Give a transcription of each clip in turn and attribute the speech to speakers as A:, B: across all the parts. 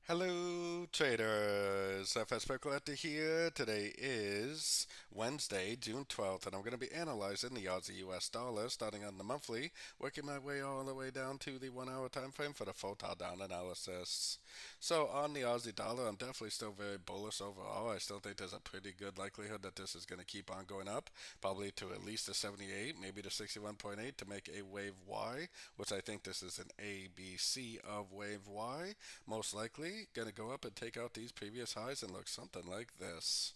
A: Hello, traders. FX Pip Collector here. Today is Wednesday, June 12th, and I'm going to be analyzing the Aussie US dollar starting on the monthly, working my way all the way down to the 1 hour time frame for the full down analysis. So, on the Aussie dollar, I'm definitely still very bullish overall. I still think there's a pretty good likelihood that this is going to keep on going up, probably to at least the 78, maybe the 61.8 to make a wave Y, which I think this is an ABC of wave Y. Most likely going to go up and take out these previous highs and look something like this.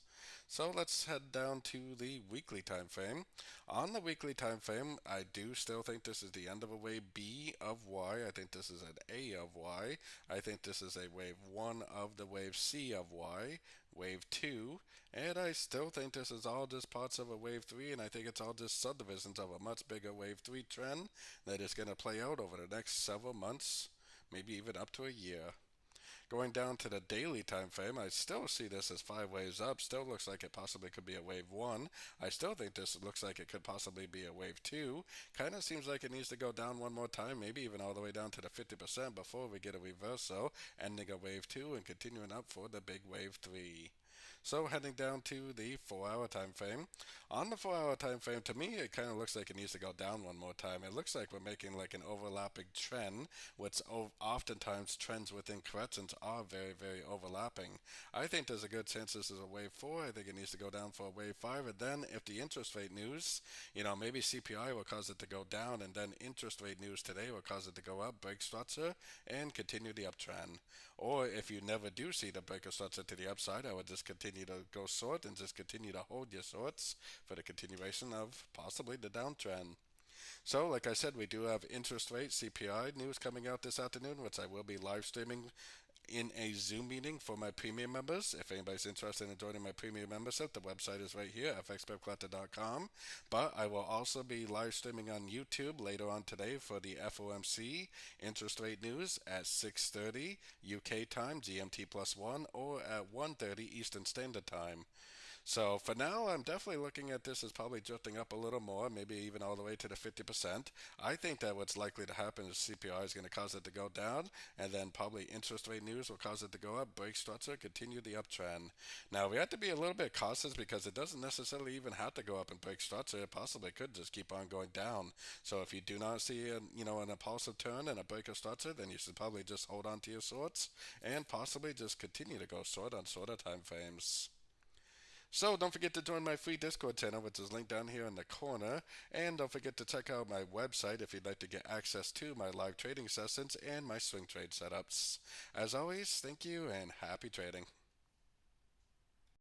A: So let's head down to the weekly time frame. On the weekly time frame, I do still think this is the end of a wave B of Y. I think this is an A of Y. I think this is a wave 1 of the wave C of Y, wave 2, and I still think this is all just parts of a wave 3, and I think it's all just subdivisions of a much bigger wave 3 trend that is going to play out over the next several months, maybe even up to a year. Going down to the daily time frame, I still see this as 5 waves up. Still looks like it possibly could be a wave 1. I still think this looks like it could possibly be a wave 2. Kind of seems like it needs to go down one more time, maybe even all the way down to the 50% before we get a reversal, ending a wave 2 and continuing up for the big wave 3. So heading down to the 4 hour time frame. On the 4 hour time frame, to me, it kind of looks like it needs to go down one more time. It looks like we're making like an overlapping trend, which oftentimes trends within corrections are very, very overlapping. I think there's a good chance this is a wave 4. I think it needs to go down for a wave 5. And then if the interest rate news, maybe CPI will cause it to go down, and then interest rate news today will cause it to go up, break structure, and continue the uptrend. Or if you never do see the break of structure to the upside, I would just continue to go short and just continue to hold your shorts for the continuation of possibly the downtrend. So, like I said, we do have interest rate CPI news coming out this afternoon, which I will be live streaming in a Zoom meeting for my premium members. If anybody's interested in joining my premium membership, the website is right here, fxpipcollector.com. But I will also be live streaming on YouTube later on today for the FOMC interest rate news at 6:30 UK time, GMT plus 1, or at 1:30 Eastern Standard Time. So for now, I'm definitely looking at this as probably drifting up a little more, maybe even all the way to the 50%. I think that what's likely to happen is CPI is going to cause it to go down, and then probably interest rate news will cause it to go up, break structure, continue the uptrend. Now, we have to be a little bit cautious because it doesn't necessarily even have to go up and break structure. It possibly could just keep on going down. So if you do not see an impulsive turn and a break of structure, then you should probably just hold on to your shorts and possibly just continue to go short on shorter time frames. So don't forget to join my free Discord channel, which is linked down here in the corner. And don't forget to check out my website if you'd like to get access to my live trading sessions and my swing trade setups. As always, thank you and happy trading.